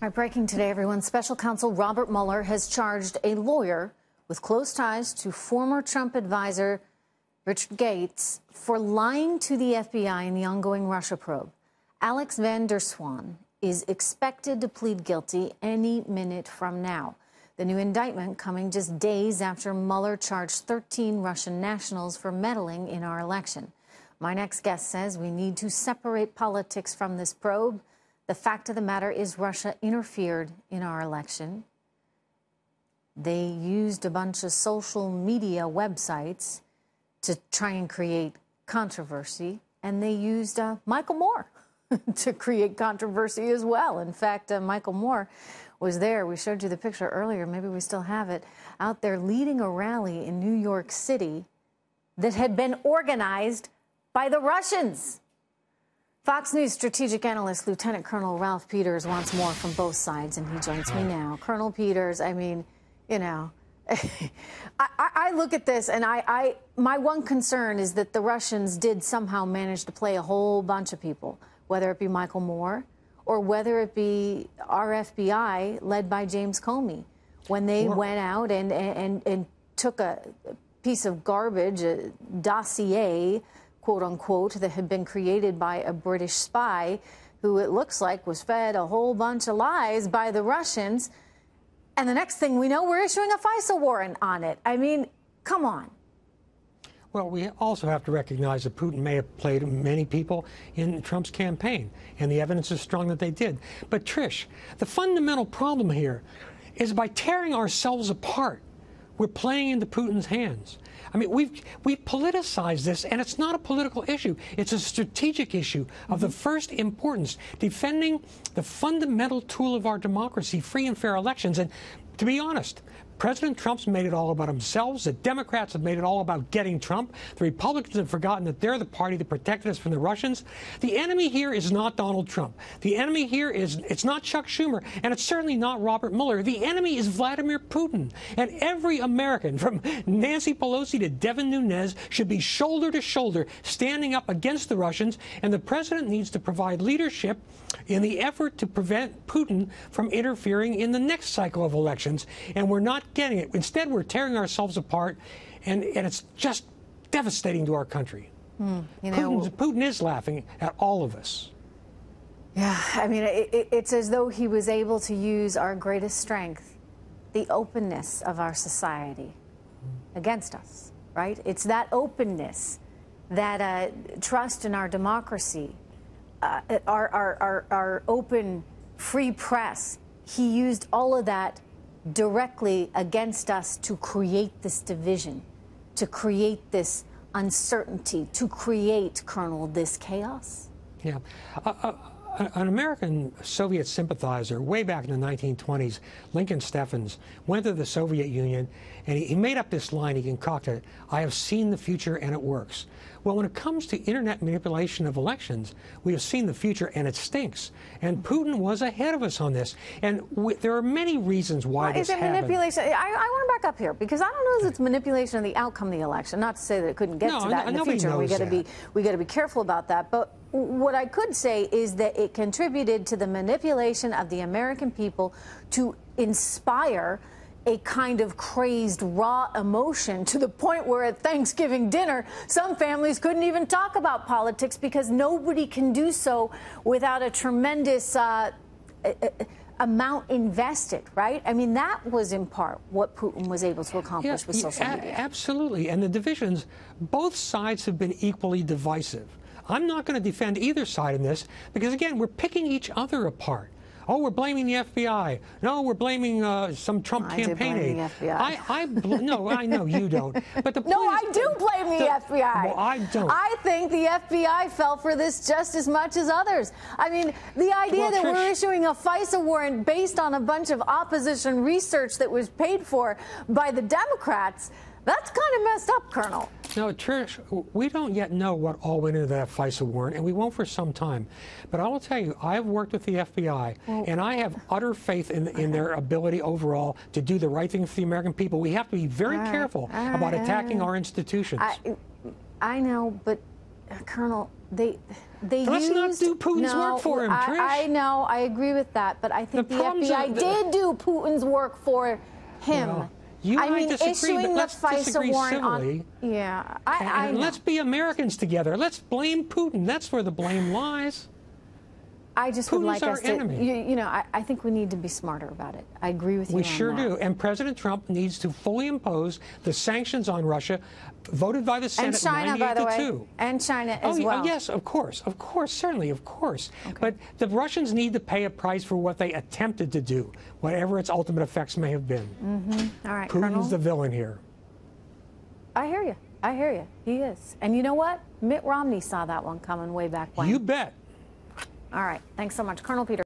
All right, breaking today, everyone. Special counsel Robert Mueller has charged a lawyer with close ties to former Trump advisor Richard Gates for lying to the FBI in the ongoing Russia probe. Alex van der Zwaan is expected to plead guilty any minute from now. The new indictment coming just days after Mueller charged 13 Russian nationals for meddling in our election. My next guest says we need to separate politics from this probe. The fact of the matter is Russia interfered in our election. They used a bunch of social media websites to try and create controversy, and they used Michael Moore to create controversy as well. In fact, Michael Moore was there. We showed you the picture earlier. Maybe we still have it out there leading a rally in New York City that had been organized by the Russians. Fox News strategic analyst Lieutenant Colonel Ralph Peters wants more from both sides, and he joins me now. Colonel Peters, I mean, you know, I look at this, and my one concern is that the Russians did somehow manage to play a whole bunch of people, whether it be Michael Moore or whether it be our FBI led by James Comey, when they went out and took a piece of garbage, a dossier, quote unquote, that had been created by a British spy who it looks like was fed a whole bunch of lies by the Russians. And the next thing we know, we're issuing a FISA warrant on it. I mean, come on. Well, we also have to recognize that Putin may have played many people in Trump's campaign, and the evidence is strong that they did. But, Trish, the fundamental problem here is by tearing ourselves apart, we're playing into Putin's hands. I mean, we've politicized this, and it's not a political issue. It's a strategic issue of the first importance, defending the fundamental tool of our democracy, free and fair elections. And to be honest, President Trump's made it all about themselves. The Democrats have made it all about getting Trump. The Republicans have forgotten that they're the party that protected us from the Russians. The enemy here is not Donald Trump. The enemy here it's not Chuck Schumer, and it's certainly not Robert Mueller. The enemy is Vladimir Putin. And every American, from Nancy Pelosi to Devin Nunes, should be shoulder to shoulder standing up against the Russians. And the president needs to provide leadership in the effort to prevent Putin from interfering in the next cycle of elections. And we're not getting it. Instead, we're tearing ourselves apart, and it's just devastating to our country. You know, Putin is laughing at all of us. Yeah, I mean, it's as though he was able to use our greatest strength, the openness of our society, against us, right? It's that openness, that trust in our democracy, our open, free press. He used all of that directly against us to create this division, to create this uncertainty, to create, Colonel, this chaos? Yeah. An American Soviet sympathizer way back in the 1920s, Lincoln Steffens, went to the Soviet Union, and he made up this line he concocted: "I have seen the future and it works." Well, when it comes to internet manipulation of elections, we have seen the future and it stinks. And Putin was ahead of us on this. And there are many reasons why this happened. Is it manipulation? I want to back up here, because I don't know if it's manipulation of the outcome of the election. Not to say that it couldn't get to that in the future. We got to be careful about that. But what I could say is that it contributed to the manipulation of the American people to inspire a kind of crazed, raw emotion, to the point where at Thanksgiving dinner, some families couldn't even talk about politics because nobody can do so without a tremendous amount invested, right? I mean, that was in part what Putin was able to accomplish with social media. Absolutely. And the divisions, both sides have been equally divisive. I'm not going to defend either side in this because, again, we're picking each other apart. Oh, we're blaming the FBI. No, we're blaming some Trump campaign aid. The FBI. No, I know you don't. But the point no, I do blame the FBI. Well, I don't. I think the FBI fell for this just as much as others. I mean, the idea that we're issuing a FISA warrant based on a bunch of opposition research that was paid for by the Democrats, that's kind of messed up, Colonel. No, Trish, we don't yet know what all went into that FISA warrant, and we won't for some time. But I will tell you, I have worked with the FBI, and I have utter faith in their ability overall to do the right thing for the American people. We have to be very careful about attacking our institutions. I know, but, Colonel, Let's not do Putin's work for him, Trish. I know, I agree with that, but I think the FBI did do Putin's work for him. Well, you and I disagree, issuing but let's the FISA disagree warrant civilly. I know. Let's be Americans together. Let's blame Putin. That's where the blame lies. I just would like us to, enemy. you know, I think we need to be smarter about it. I agree with you. We sure do. And President Trump needs to fully impose the sanctions on Russia, voted by the Senate and China, 98 by the to way, 2. and China as well. Yes, of course, certainly, of course. Okay. But the Russians need to pay a price for what they attempted to do, whatever its ultimate effects may have been. All right, Putin's Colonel? the villain here. I hear you. I hear you. He is. And you know what? Mitt Romney saw that one coming way back when. You bet. All right. Thanks so much, Colonel Peter.